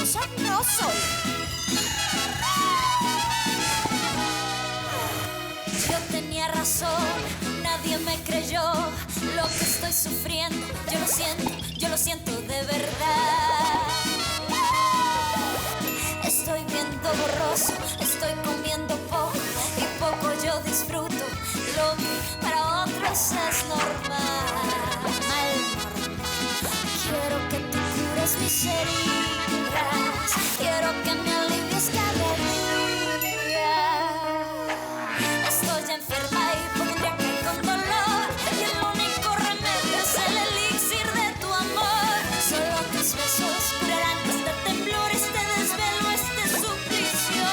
peligrosa no soy. Yo tenía razón, nadie me creyó lo que estoy sufriendo. Yo lo siento de verdad. Estoy viendo borroso, estoy comiendo poco y poco yo disfruto. Lo que para otros es normal. Quiero que tú cures mis heridas, quiero que me alivies cada día. Estoy enferma y pondría que con dolor, y el único remedio es el elixir de tu amor. Solo tus besos curarán este temblor, este desvelo, este suplicio.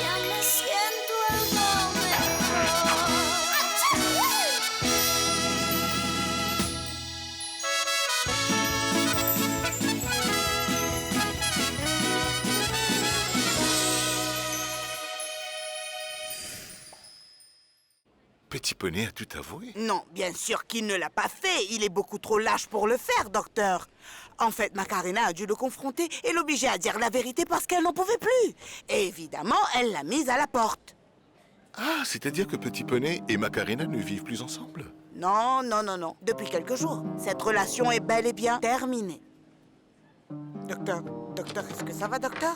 Ya me siento algo mejor. Petit Poney a tout avoué? Non, bien sûr qu'il ne l'a pas fait. Il est beaucoup trop lâche pour le faire, docteur. En fait, Macarena a dû le confronter et l'obliger à dire la vérité parce qu'elle n'en pouvait plus. Et évidemment, elle l'a mise à la porte. Ah, c'est-à-dire que Petit Poney et Macarena ne vivent plus ensemble? Non, non, non, non. Depuis quelques jours, cette relation est bel et bien terminée. Docteur, est-ce que ça va, docteur?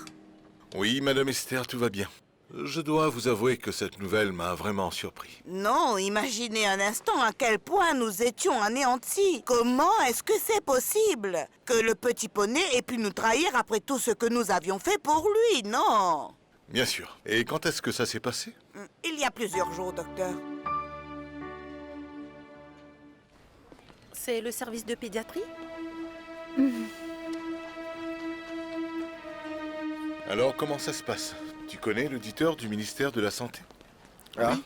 Oui, Madame Esther, tout va bien. Je dois vous avouer que cette nouvelle m'a vraiment surpris. Non, imaginez un instant à quel point nous étions anéantis. Comment est-ce que c'est possible que le petit poney ait pu nous trahir après tout ce que nous avions fait pour lui? Non. Bien sûr. Et quand est-ce que ça s'est passé? Il y a plusieurs jours, docteur. C'est le service de pédiatrie? Alors, comment ça se passe? Tu connais l'auditeur du ministère de la Santé? Ah?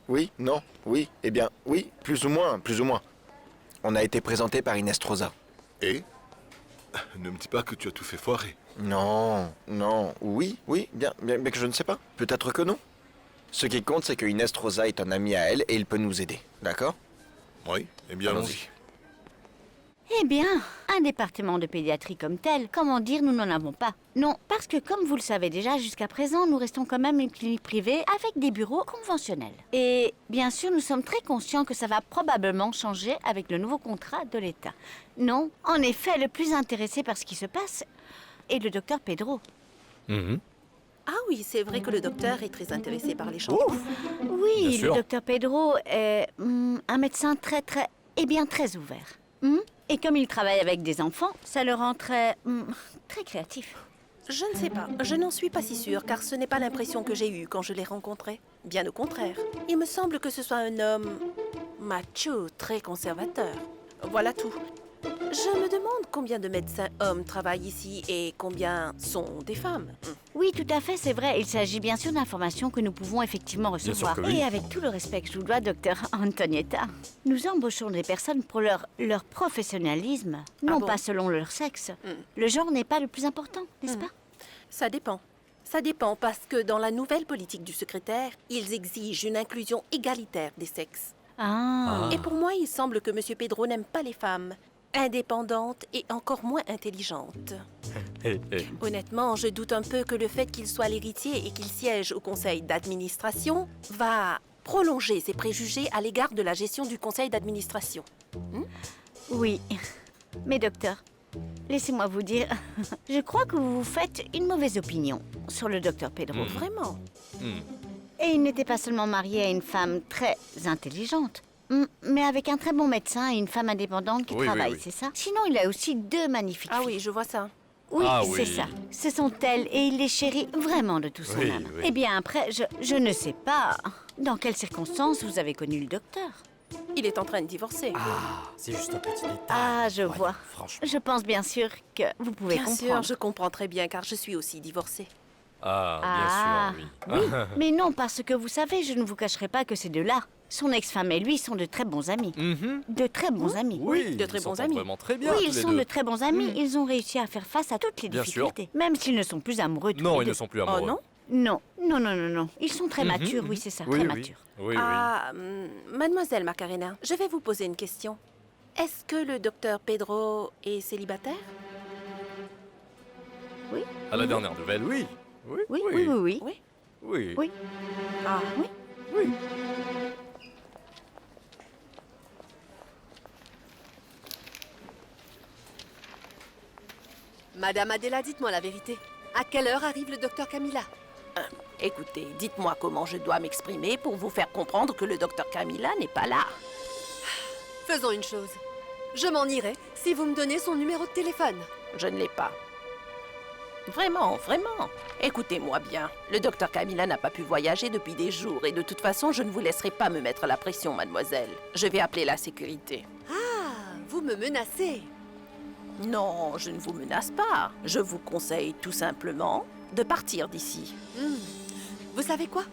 Oui, non, oui, eh bien, oui, plus ou moins, plus ou moins. On a été présenté par Inès Troza. Et? Ne me dis pas que tu as tout fait foirer. Non, non, oui, bien que je ne sais pas. Peut-être que non. Ce qui compte, c'est que Inès Troza est un ami à elle et il peut nous aider, d'accord? Oui, eh bien, Allons-y. allons-y. Eh bien, un département de pédiatrie comme tel, comment dire, nous n'en avons pas. Non, parce que comme vous le savez déjà, jusqu'à présent, nous restons quand même une clinique privée avec des bureaux conventionnels. Et bien sûr, nous sommes très conscients que ça va probablement changer avec le nouveau contrat de l'État. Non, en effet, le plus intéressé par ce qui se passe est le docteur Pedro. Ah oui, c'est vrai que le docteur est très intéressé par les changements. Oui, Bien le sûr. docteur Pedro est un médecin très ouvert. Et comme il travaille avec des enfants, ça le rend très créatif. Je ne sais pas, je n'en suis pas si sûre, car ce n'est pas l'impression que j'ai eue quand je l'ai rencontré. Bien au contraire. Il me semble que ce soit un homme macho, très conservateur. Voilà tout. Je me demande combien de médecins hommes travaillent ici et combien sont des femmes. Oui, tout à fait, c'est vrai. Il s'agit bien sûr d'informations que nous pouvons effectivement sûr recevoir. que oui. Et avec tout le respect que je vous dois, docteur Antonietta, nous embauchons des personnes pour leur professionnalisme, non bon pas selon leur sexe. Le genre n'est pas le plus important, n'est-ce pas? Ça dépend. Ça dépend parce que dans la nouvelle politique du secrétaire, ils exigent une inclusion égalitaire des sexes. Ah. Et pour moi, il semble que M. Pedro n'aime pas les femmes indépendantes et encore moins intelligentes. Honnêtement, je doute un peu que le fait qu'il soit l'héritier et qu'il siège au conseil d'administration va prolonger ses préjugés à l'égard de la gestion du conseil d'administration. Oui. Mais docteur, laissez-moi vous dire, je crois que vous vous faites une mauvaise opinion sur le docteur Pedro. Vraiment? Et il n'était pas seulement marié à une femme très intelligente, mais avec un très bon médecin et une femme indépendante qui Oui, oui, travaille, oui. c'est ça? Sinon, il a aussi 2 magnifiques Ah filles. oui, je vois ça. Oui, Ah c'est oui. ça. Ce sont elles et il les chérit vraiment de tout son Oui, âme. oui. Eh bien, après, je ne sais pas dans quelles circonstances vous avez connu le docteur. Il est en train de divorcer. C'est juste un petit détail. Ah, je Ouais, vois. Franchement. Je pense bien sûr que vous pouvez Bien sûr, comprendre. je comprends très bien car je suis aussi divorcée. Ah, bien sûr, oui. Oui, mais non, parce que vous savez, je ne vous cacherai pas que ces deux-là, son ex-femme et lui, sont de très bons amis. De très bons amis. Oui, De très ils bons s'entendent amis. vraiment très bien, Oui, tous ils les sont deux. de très bons amis. Ils ont réussi à faire face à toutes les Bien sûr. difficultés. Même s'ils ne sont plus amoureux tous Non, les ils deux. ne sont plus Oh amoureux. non? Non, non, non, non, non. Ils sont très matures, oui, c'est ça, Oui, très oui. matures. Oui, Ah, mademoiselle Macarena, je vais vous poser une question. Est-ce que le docteur Pedro est célibataire? Oui. À la dernière nouvelle, oui. Oui, Oui, oui, oui, oui. Oui. Oui. Oui. Ah, Oui. Oui. Madame Adela, dites-moi la vérité. À quelle heure arrive le docteur Camilla? écoutez, dites-moi comment je dois m'exprimer pour vous faire comprendre que le docteur Camilla n'est pas là. Faisons une chose. Je m'en irai si vous me donnez son numéro de téléphone. Je ne l'ai pas. Vraiment, vraiment. Écoutez-moi bien. Le docteur Camilla n'a pas pu voyager depuis des jours et de toute façon, je ne vous laisserai pas me mettre la pression, mademoiselle. Je vais appeler la sécurité. Ah, vous me menacez. Non, je ne vous menace pas. Je vous conseille tout simplement de partir d'ici. Vous savez quoi?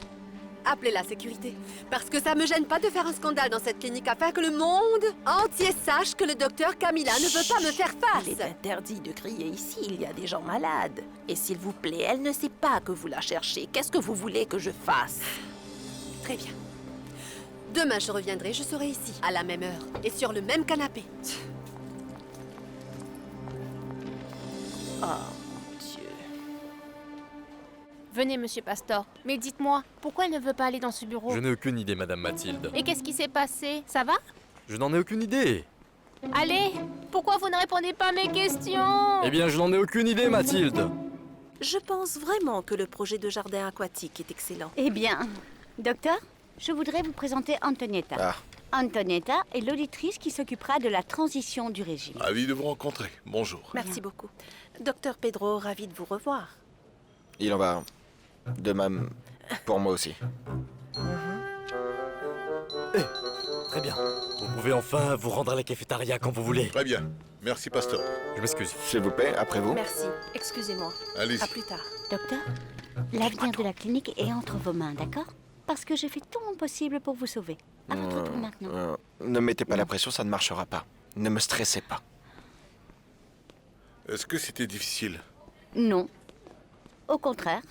Appelez la sécurité. Parce que ça me gêne pas de faire un scandale dans cette clinique afin que le monde entier sache que le docteur Camilla ne veut pas me faire Il est face. interdit de crier ici, il y a des gens malades. Et s'il vous plaît, elle ne sait pas que vous la cherchez. Qu'est-ce que vous voulez que je fasse? Très bien. Demain, je reviendrai, je serai ici, à la même heure, et sur le même canapé. Oh, mon Dieu. Venez, monsieur Pastor. Mais dites-moi, pourquoi elle ne veut pas aller dans ce bureau? Je n'ai aucune idée, Madame Mathilde. Et qu'est-ce qui s'est passé? Ça va? Je n'en ai aucune idée. Allez, pourquoi vous ne répondez pas à mes questions? Eh bien, je n'en ai aucune idée, Mathilde. Je pense vraiment que le projet de jardin aquatique est excellent. Eh bien, docteur, je voudrais vous présenter Antonietta. Ah, Antonietta est l'auditrice qui s'occupera de la transition du régime. Ravi de vous rencontrer. Bonjour. Merci beaucoup. Docteur Pedro, ravi de vous revoir. il en va de même pour moi aussi. Très bien. Vous pouvez enfin vous rendre à la cafétéria quand vous voulez. Très bien. Merci, pasteur. Je m'excuse. S'il vous plaît, après vous. Merci. Excusez-moi. Allez-y. À plus tard. Docteur, l'avenir de la clinique est entre vos mains, d'accord? Parce que j'ai fait tout mon possible pour vous sauver. À votre tour maintenant. Ne mettez pas la pression, ça ne marchera pas. Ne me stressez pas. Est-ce que c'était difficile? Non. Au contraire.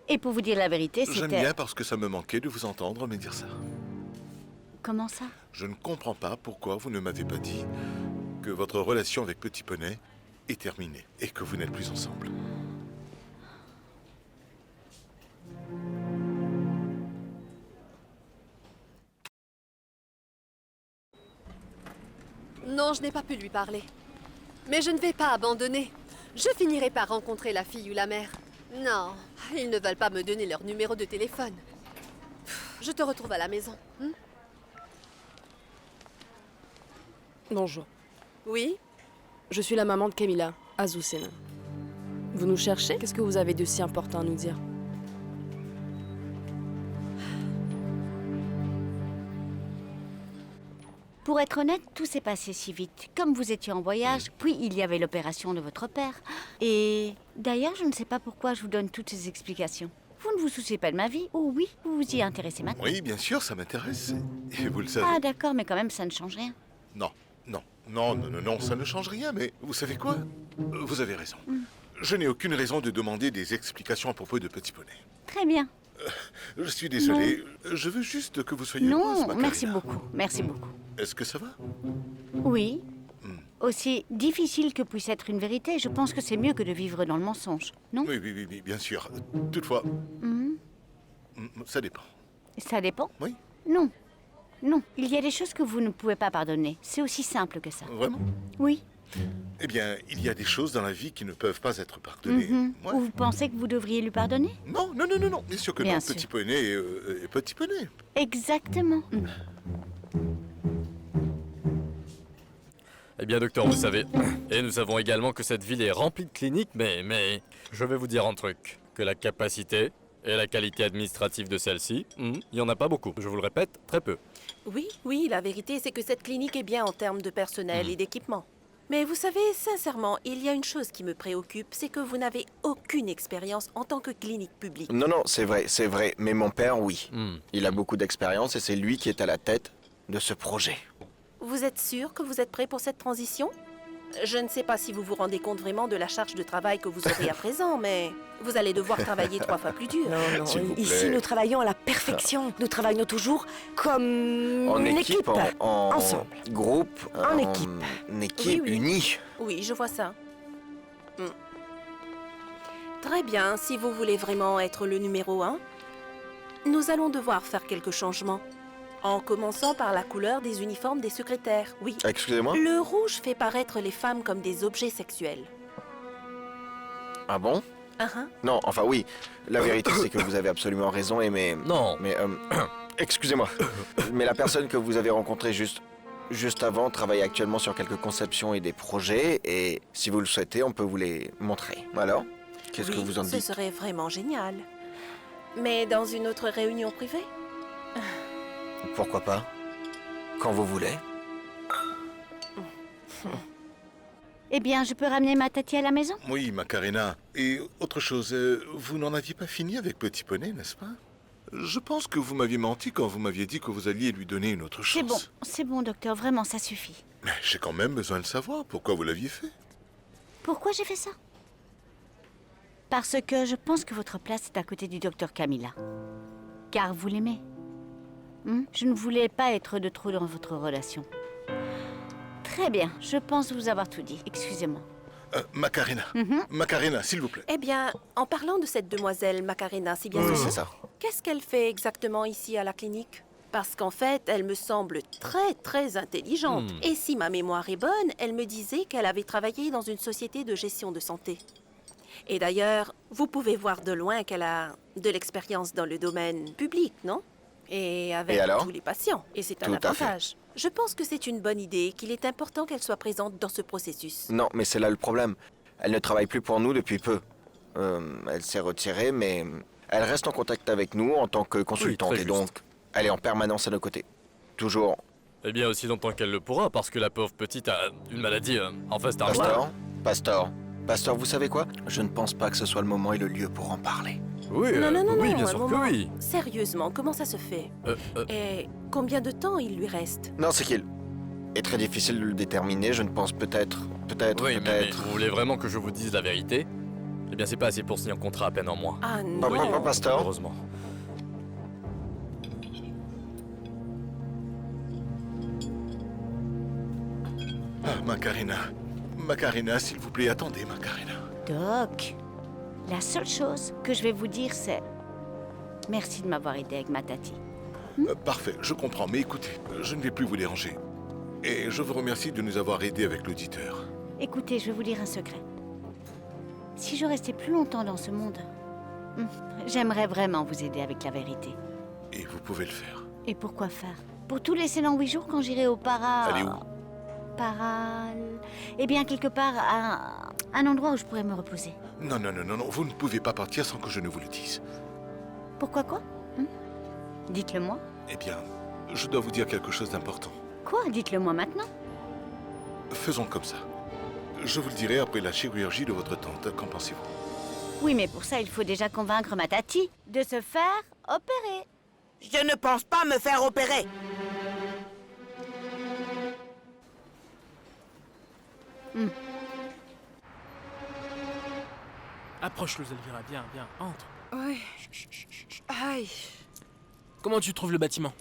Et pour vous dire la vérité, J'aime c'était... bien parce que ça me manquait de vous entendre me dire ça. Comment ça? Je ne comprends pas pourquoi vous ne m'avez pas dit que votre relation avec Petit Poney est terminée et que vous n'êtes plus ensemble. Non, je n'ai pas pu lui parler. Mais je ne vais pas abandonner. Je finirai par rencontrer la fille ou la mère. Non, ils ne veulent pas me donner leur numéro de téléphone. Je te retrouve à la maison. Bonjour, Oui? je suis la maman de Camilla, Azucena. Vous nous cherchez? Qu'est-ce que vous avez de si important à nous dire? Pour être honnête, tout s'est passé si vite. Comme vous étiez en voyage, puis il y avait l'opération de votre père. Et d'ailleurs, je ne sais pas pourquoi je vous donne toutes ces explications. Vous ne vous souciez pas de ma vie? Ou oui, vous vous y intéressez maintenant? Oui, bien sûr, ça m'intéresse. Et vous le savez. Ah d'accord, mais quand même, ça ne change rien. Non, non, ça ne change rien, mais vous savez quoi? Vous avez raison. Je n'ai aucune raison de demander des explications à propos de Petit Poney. Très bien. Je suis désolé. Je veux juste que vous soyez heureuse, Non, Macarena. merci beaucoup, merci beaucoup. Est-ce que ça va? Oui. Aussi difficile que puisse être une vérité, je pense que c'est mieux que de vivre dans le mensonge, non? Oui, bien sûr. Toutefois, ça dépend. Ça dépend? Oui, Non. Non, il y a des choses que vous ne pouvez pas pardonner. C'est aussi simple que ça. vraiment? Oui. Eh bien, il y a des choses dans la vie qui ne peuvent pas être pardonnées. Ouais. Ou vous pensez que vous devriez lui pardonner? Non, bien sûr que Bien non. sûr. Petit Poney est Petit Poney. Exactement. Eh bien, docteur, vous savez, et nous savons également que cette ville est remplie de cliniques, mais je vais vous dire un truc, que la capacité et la qualité administrative de celle-ci, il n'y en a pas beaucoup. Je vous le répète, très peu. Oui, la vérité, c'est que cette clinique est bien en termes de personnel et d'équipement. Mais vous savez, sincèrement, il y a une chose qui me préoccupe, c'est que vous n'avez aucune expérience en tant que clinique publique. Non, c'est vrai. Mais mon père, oui. Il a beaucoup d'expérience et c'est lui qui est à la tête de ce projet. Vous êtes sûr que vous êtes prêt pour cette transition? Je ne sais pas si vous vous rendez compte vraiment de la charge de travail que vous aurez à présent, mais vous allez devoir travailler 3 fois plus dur. Non, S'il vous plaît. ici nous travaillons à la perfection. Nous travaillons toujours comme En une équipe, en ensemble. groupe, En équipe. En équipe Oui. unie. Oui, je vois ça. Très bien, si vous voulez vraiment être le numéro 1, nous allons devoir faire quelques changements. En commençant par la couleur des uniformes des secrétaires, oui. Excusez-moi? Le rouge fait paraître les femmes comme des objets sexuels. Ah bon? Non, enfin oui. La vérité, c'est que vous avez absolument raison et mais... Non. Mais, excusez-moi. Mais la personne que vous avez rencontrée juste avant travaille actuellement sur quelques conceptions et des projets. Et si vous le souhaitez, on peut vous les montrer. Alors? Qu'est-ce que vous en dites? Ce serait vraiment génial. Mais dans une autre réunion privée? Pourquoi pas? Quand vous voulez. Eh bien, je peux ramener ma Tati à la maison? Oui, Macarena. Et autre chose, vous n'en aviez pas fini avec Petit Poney, n'est-ce pas? Je pense que vous m'aviez menti quand vous m'aviez dit que vous alliez lui donner une autre chance. C'est bon, docteur, vraiment, ça suffit. Mais j'ai quand même besoin de savoir pourquoi vous l'aviez fait. Pourquoi j'ai fait ça? Parce que je pense que votre place est à côté du docteur Camilla. Car vous l'aimez. Je ne voulais pas être de trop dans votre relation. Très bien, je pense vous avoir tout dit. Excusez-moi. Macarena. Macarena, s'il vous plaît. Eh bien, en parlant de cette demoiselle Macarena, si bien C'est ça. qu'est-ce qu'elle fait exactement ici à la clinique? Parce qu'en fait, elle me semble très, très intelligente. Et si ma mémoire est bonne, elle me disait qu'elle avait travaillé dans une société de gestion de santé. Et d'ailleurs, vous pouvez voir de loin qu'elle a de l'expérience dans le domaine public, non? Et avec tous les patients. Et c'est un avantage. Je pense que c'est une bonne idée, qu'il est important qu'elle soit présente dans ce processus. Non, mais c'est là le problème. Elle ne travaille plus pour nous depuis peu. Elle s'est retirée, mais elle reste en contact avec nous en tant que consultante. Oui, et donc, elle est en permanence à nos côtés. Toujours. Eh bien, aussi longtemps qu'elle le pourra, parce que la pauvre petite a une maladie. Enfin, c'est un... Pasteur, vous savez quoi? Je ne pense pas que ce soit le moment et le lieu pour en parler. Oui, non, bien sûr que oui. Sérieusement, comment ça se fait? Et combien de temps il lui reste? Non, c'est qu'il est très difficile de le déterminer. Je ne pense peut-être. Oui, mais vous voulez vraiment que je vous dise la vérité? Eh bien, c'est pas assez pour signer un contrat à peine en mois. Ah non. Pas Pasteur. Heureusement. Macarena. Macarena, s'il vous plaît, attendez, Macarena. Doc, la seule chose que je vais vous dire, c'est... Merci de m'avoir aidé avec ma Tati. Parfait, je comprends, mais écoutez, je ne vais plus vous déranger. Et je vous remercie de nous avoir aidés avec l'auditeur. Écoutez, je vais vous dire un secret. Si je restais plus longtemps dans ce monde, j'aimerais vraiment vous aider avec la vérité. Et vous pouvez le faire. Et pourquoi faire? Pour tout laisser dans 8 jours quand j'irai au Allez où? Eh bien, quelque part, à un endroit où je pourrais me reposer. Non, vous ne pouvez pas partir sans que je ne vous le dise. Pourquoi quoi? Dites-le moi. Eh bien, je dois vous dire quelque chose d'important. Quoi? Dites-le moi maintenant. Faisons comme ça. Je vous le dirai après la chirurgie de votre tante. Qu'en pensez-vous? Oui, mais pour ça, il faut déjà convaincre ma Tati de se faire opérer. Je ne pense pas me faire opérer. Approche, Elvira, viens, entre. Oui. Aïe. Comment tu trouves le bâtiment?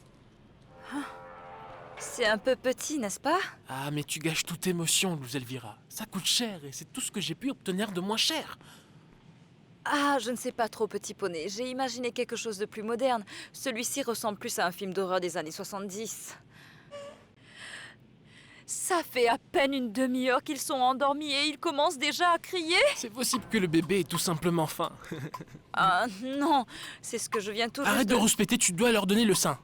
C'est un peu petit, n'est-ce pas? Ah, mais tu gâches toute émotion, Elvira. Ça coûte cher et c'est tout ce que j'ai pu obtenir de moins cher. Ah, je ne sais pas trop, Petit Poney. J'ai imaginé quelque chose de plus moderne. Celui-ci ressemble plus à un film d'horreur des années 70. Ça fait à peine une demi-heure qu'ils sont endormis et ils commencent déjà à crier. C'est possible que le bébé ait tout simplement faim. Ah non, c'est ce que je viens tout juste Arrête de rouspéter, tu dois leur donner le sein.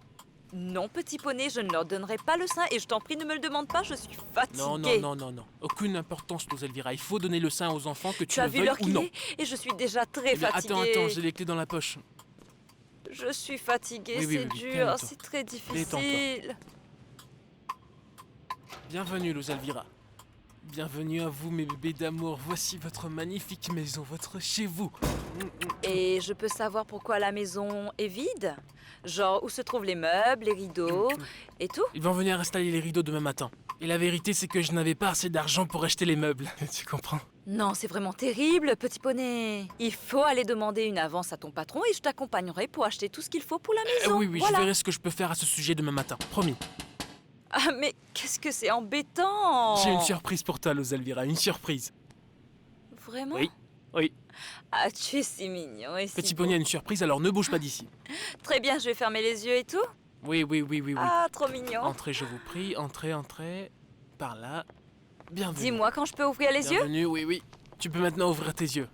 Non, Petit Poney, je ne leur donnerai pas le sein et je t'en prie, ne me le demande pas, je suis fatiguée. Non. Aucune importance, Elvira. Il faut donner le sein aux enfants que tu as le vu veuilles leur ou non. crier et je suis déjà très fatiguée. Attends, j'ai les clés dans la poche. Je suis fatiguée, Oui, c'est dur, c'est très difficile. Bienvenue, Elvira. Bienvenue à vous, mes bébés d'amour. Voici votre magnifique maison, votre chez vous. Et je peux savoir pourquoi la maison est vide? Genre, où se trouvent les meubles, les rideaux et tout? Ils vont venir installer les rideaux demain matin. Et la vérité, c'est que je n'avais pas assez d'argent pour acheter les meubles. Tu comprends? Non, c'est vraiment terrible, Petit Poney. Il faut aller demander une avance à ton patron et je t'accompagnerai pour acheter tout ce qu'il faut pour la maison. Oui, voilà. Je verrai ce que je peux faire à ce sujet demain matin. Promis. Ah, mais qu'est-ce que c'est embêtant! J'ai une surprise pour toi, Elvira, une surprise. Vraiment? Oui. Ah, tu es si mignon et si Petit beau. poney a une surprise, alors ne bouge pas d'ici. Très bien, je vais fermer les yeux et tout. Oui. Ah, trop mignon. Entrez, je vous prie. Entrez. Par là. Bienvenue. Dis-moi quand je peux ouvrir les yeux. Bienvenue, oui. Tu peux maintenant ouvrir tes yeux.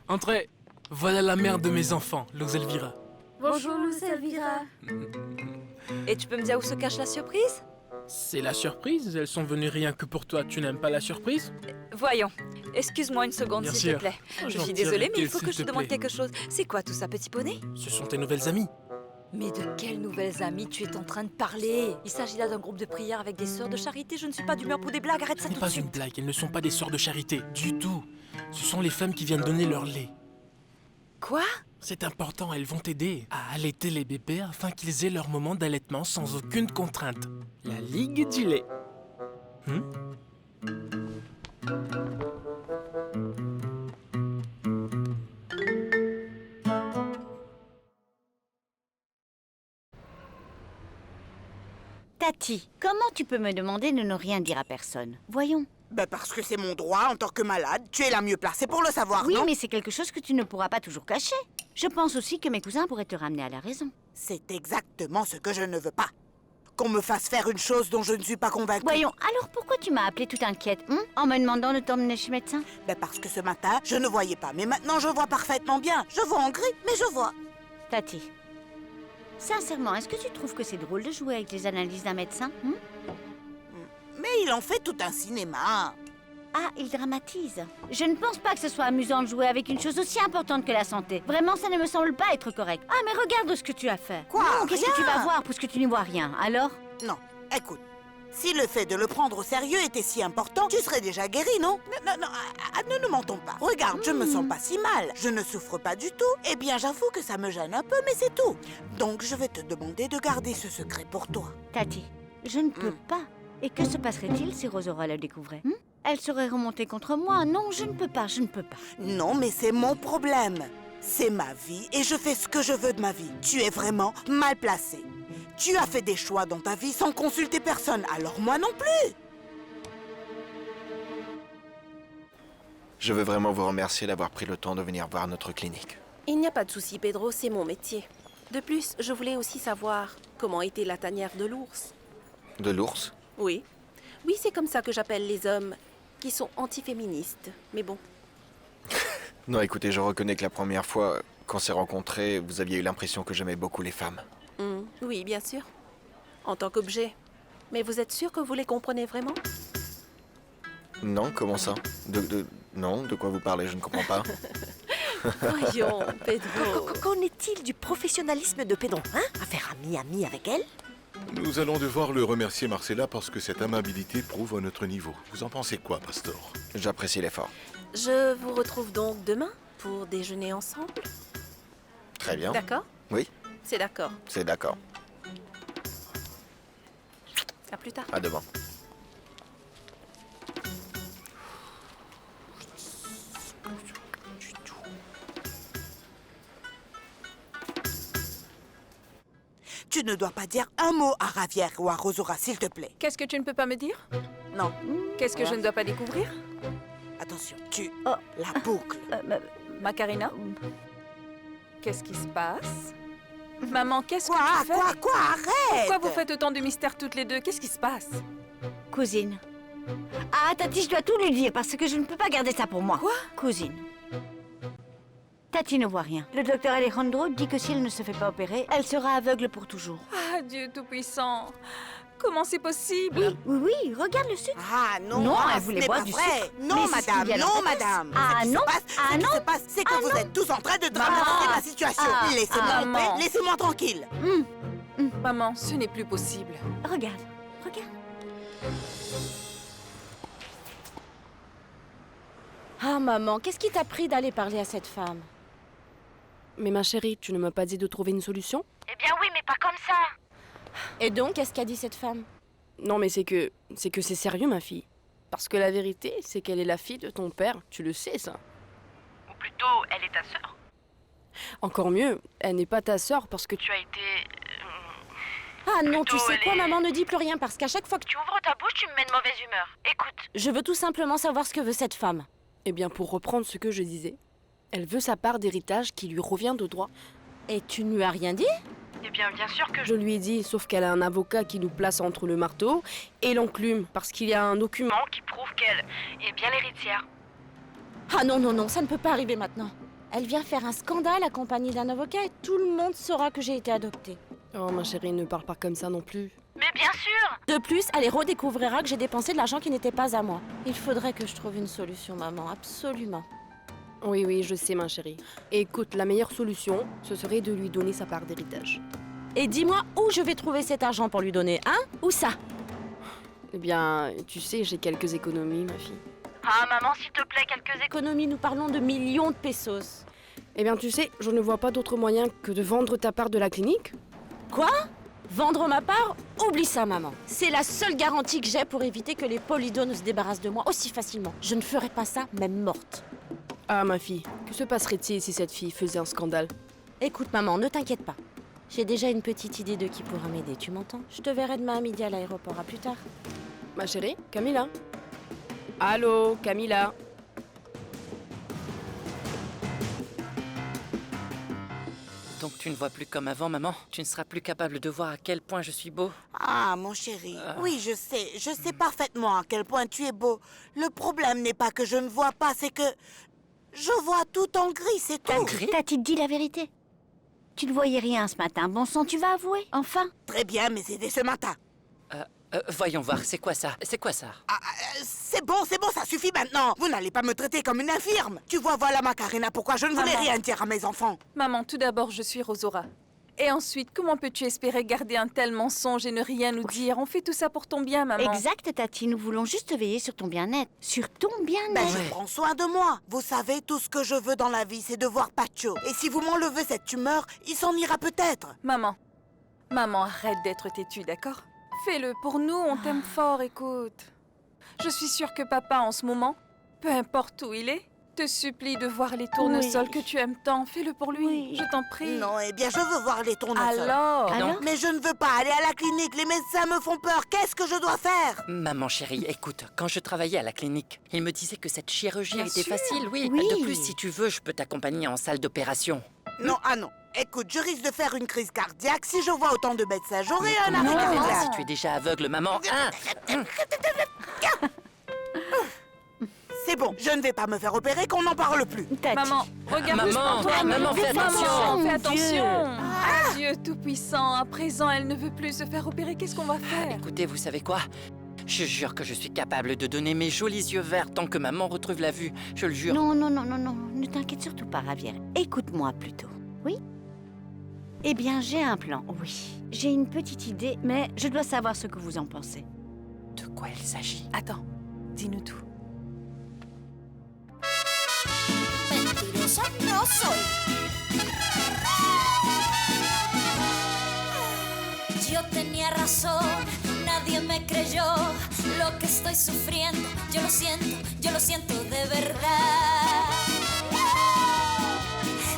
Entrez. Voilà la mère de mes enfants, Luz Elvira. Bonjour, Luz Elvira. Et tu peux me dire où se cache la surprise? C'est la surprise. Elles sont venues rien que pour toi. Tu n'aimes pas la surprise? Voyons. Excuse-moi une seconde, Bien s'il te sûr. plaît. Je J'en suis désolée, mais il tirerai faut que je s'il te te demande plaît. quelque chose. C'est quoi tout ça, petit poney? Ce sont tes nouvelles amies. Mais de quelles nouvelles amies tu es en train de parler? Il s'agit là d'un groupe de prière avec des sœurs de charité. Je ne suis pas d'humeur pour des blagues. Arrête ça Ce n'est tout pas de suite. une blague. Elles ne sont pas des sœurs de charité. Du tout. Ce sont les femmes qui viennent donner leur lait. Quoi? C'est important, elles vont t'aider à allaiter les bébés afin qu'ils aient leur moment d'allaitement sans aucune contrainte. La Ligue du lait. Tati, comment tu peux me demander de ne rien dire à personne? Voyons. Ben parce que c'est mon droit en tant que malade. Tu es la mieux placée pour le savoir, Oui, non? mais c'est quelque chose que tu ne pourras pas toujours cacher. Je pense aussi que mes cousins pourraient te ramener à la raison. C'est exactement ce que je ne veux pas. Qu'on me fasse faire une chose dont je ne suis pas convaincue. Voyons, alors pourquoi tu m'as appelée toute inquiète, en me demandant de t'emmener chez le médecin? Ben parce que ce matin, je ne voyais pas. Mais maintenant, je vois parfaitement bien. Je vois en gris, mais je vois. Tati, sincèrement, est-ce que tu trouves que c'est drôle de jouer avec les analyses d'un médecin? Mais il en fait tout un cinéma. Ah, il dramatise. Je ne pense pas que ce soit amusant de jouer avec une chose aussi importante que la santé. Vraiment, ça ne me semble pas être correct. Ah, mais regarde ce que tu as fait. Quoi? Non, qu'est-ce que tu Rien. vas voir puisque tu n'y vois rien? Alors? Non, écoute. Si le fait de le prendre au sérieux était si important, tu serais déjà guéri, non? Non, ne mentons pas. Regarde, je me sens pas si mal. Je ne souffre pas du tout. Eh bien, j'avoue que ça me gêne un peu, mais c'est tout. Donc, je vais te demander de garder ce secret pour toi. Tati, je ne peux pas. Et que se passerait-il si Rosora le découvrait? Elle serait remontée contre moi. Non, je ne peux pas. Non, mais c'est mon problème. C'est ma vie et je fais ce que je veux de ma vie. Tu es vraiment mal placé. Tu as fait des choix dans ta vie sans consulter personne, alors moi non plus. Je veux vraiment vous remercier d'avoir pris le temps de venir voir notre clinique. Il n'y a pas de souci, Pedro, c'est mon métier. De plus, je voulais aussi savoir comment était la tanière de l'ours. De l'ours? Oui. Oui, c'est comme ça que j'appelle les hommes qui sont antiféministes. Mais bon. Non, écoutez, je reconnais que la première fois qu'on s'est rencontrés, vous aviez eu l'impression que j'aimais beaucoup les femmes. Oui, bien sûr. En tant qu'objet. Mais vous êtes sûr que vous les comprenez vraiment? Non, comment ça? Non, de quoi vous parlez? Je ne comprends pas. Voyons, Pedro. Qu'en est-il du professionnalisme de Pedro, hein? À faire ami avec elle? Nous allons devoir le remercier, Marcella, parce que cette amabilité prouve à notre niveau. Vous en pensez quoi, Pastor? J'apprécie l'effort. Je vous retrouve donc demain pour déjeuner ensemble. Très bien. D'accord? Oui, C'est d'accord. c'est d'accord. À plus tard. À demain. Tu ne dois pas dire un mot à Ravière ou à Rosora, s'il te plaît. Qu'est-ce que tu ne peux pas me dire? Non. Qu'est-ce que je ne dois pas découvrir? Attention, la boucle. Macarena? Qu'est-ce qui se passe? Maman, qu'est-ce que tu fais? Quoi? Arrête! Pourquoi vous faites autant de mystères toutes les deux? Qu'est-ce qui se passe? Cousine. Ah, Tati, je dois tout lui dire parce que je ne peux pas garder ça pour moi. Quoi? Cousine. Tati ne voit rien. Le docteur Alejandro dit que si elle ne se fait pas opérer, elle sera aveugle pour toujours. Ah, Dieu Tout-Puissant! Comment c'est possible? Oui, regarde le sucre. Ah non, Non, ah, elle voulait ce n'est boire pas du vrai. sucre. Non, Mais c'est ce qu'il madame, y a dans non, ta tasse. madame. Ah Ce qui non, se passe, ah ce qui non, se passe, c'est que ah vous non. êtes tous en train de dramatiser Ah. la situation. Ah. Laissez-moi Ah. en paix, Maman. laissez-moi tranquille. Maman, ce n'est plus possible. Regarde. Ah, maman, qu'est-ce qui t'a pris d'aller parler à cette femme? Mais ma chérie, tu ne m'as pas dit de trouver une solution? Eh bien oui, mais pas comme ça. Et donc, qu'est-ce qu'a dit cette femme? Non, mais c'est que c'est sérieux, ma fille. Parce que la vérité, c'est qu'elle est la fille de ton père. Tu le sais, ça. Ou plutôt, elle est ta sœur. Encore mieux, elle n'est pas ta sœur parce que Tu as été... Ah non, tu Plutôt, sais elle quoi, est- maman, ne dis plus rien parce qu'à chaque fois que Tu ouvres ta bouche, tu me mets de mauvaise humeur. Écoute, je veux tout simplement savoir ce que veut cette femme. Eh bien, pour reprendre ce que je disais, Elle veut sa part d'héritage qui lui revient de droit. Et tu ne lui as rien dit? Eh bien sûr que je lui ai dit, sauf qu'elle a un avocat qui nous place entre le marteau et l'enclume, parce qu'il y a un document qui prouve qu'elle est bien l'héritière. Ah non, non, non, ça ne peut pas arriver maintenant. Elle vient faire un scandale accompagnée d'un avocat et tout le monde saura que j'ai été adoptée. Oh ma chérie, ne parle pas comme ça non plus. Mais bien sûr! De plus, elle redécouvrira que j'ai dépensé de l'argent qui n'était pas à moi. Il faudrait que je trouve une solution, maman, absolument. Oui, je sais ma chérie. Et écoute, la meilleure solution, ce serait de lui donner sa part d'héritage. Et dis-moi où je vais trouver cet argent pour lui donner, hein? Où ça? Eh bien, tu sais, j'ai quelques économies, ma fille. Ah, maman, s'il te plaît, quelques économies, nous parlons de millions de pesos. Eh bien, tu sais, je ne vois pas d'autre moyen que de vendre ta part de la clinique. Quoi? Vendre ma part? Oublie ça, maman. C'est la seule garantie que j'ai pour éviter que les Polido ne se débarrassent de moi aussi facilement. Je ne ferai pas ça, même morte. Ah, ma fille, que se passerait-il si cette fille faisait un scandale? Écoute, maman, ne t'inquiète pas. J'ai déjà une petite idée de qui pourra m'aider, tu m'entends? Je te verrai demain à midi à l'aéroport, à plus tard. Ma chérie, Camilla? Allô, Camilla? Donc tu ne vois plus comme avant, maman? Tu ne seras plus capable de voir à quel point je suis beau? Ah, mon chéri, oui, je sais parfaitement à quel point tu es beau. Le problème n'est pas que je ne vois pas, c'est que je vois tout en gris, c'est tout. T'as-tu dit la vérité? Tu ne voyais rien ce matin, bon sang, tu vas avouer, enfin? Très bien, mais c'était ce matin. Voyons voir, c'est quoi ça? C'est quoi ça? C'est bon, ça suffit maintenant. Vous n'allez pas me traiter comme une infirme. Tu vois, voilà Macarena, pourquoi je ne voulais rien dire à mes enfants. Maman, tout d'abord, je suis Rosora. Et ensuite, comment peux-tu espérer garder un tel mensonge et ne rien nous dire? On fait tout ça pour ton bien, maman. Exact, Tati, nous voulons juste veiller sur ton bien-être. Sur ton bien-être. Je prends soin de moi. Vous savez, tout ce que je veux dans la vie, c'est de voir Pacho. Et si vous m'enlevez cette tumeur, il s'en ira peut-être. Maman, arrête d'être têtue, d'accord? Fais-le pour nous, on t'aime fort, écoute. Je suis sûre que papa, en ce moment, peu importe où il est, te supplie de voir les tournesols que tu aimes tant. Fais-le pour lui, je t'en prie. Non, eh bien, je veux voir les tournesols. Alors? Mais je ne veux pas aller à la clinique, les médecins me font peur. Qu'est-ce que je dois faire? Maman chérie, écoute, quand je travaillais à la clinique, il me disait que cette chirurgie était facile, oui. Oui. De plus, si tu veux, je peux t'accompagner en salle d'opération. Non, non. Écoute, je risque de faire une crise cardiaque. Si je vois autant de médecins, j'aurai un arrêt Non, cardiaque. si tu es déjà aveugle, maman. C'est bon, je ne vais pas me faire opérer, qu'on n'en parle plus. Maman, regarde Maman, toi. maman, fais attention. Fais attention. Dieu tout-puissant, à présent, elle ne veut plus se faire opérer. Qu'est-ce qu'on va faire? Écoutez, vous savez quoi? Je jure que je suis capable de donner mes jolis yeux verts tant que maman retrouve la vue. Je le jure. Non, ne t'inquiète surtout pas, Ravière. Écoute-moi plutôt. Oui? Eh bien, j'ai un plan, oui. J'ai une petite idée, mais je dois savoir ce que vous en pensez. De quoi il s'agit? Attends, dis-nous tout. Mentirosa no soy. Yo tenía razón, nadie me creyó lo que estoy sufriendo. Yo lo siento de verdad.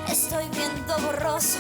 Estoy viendo borroso,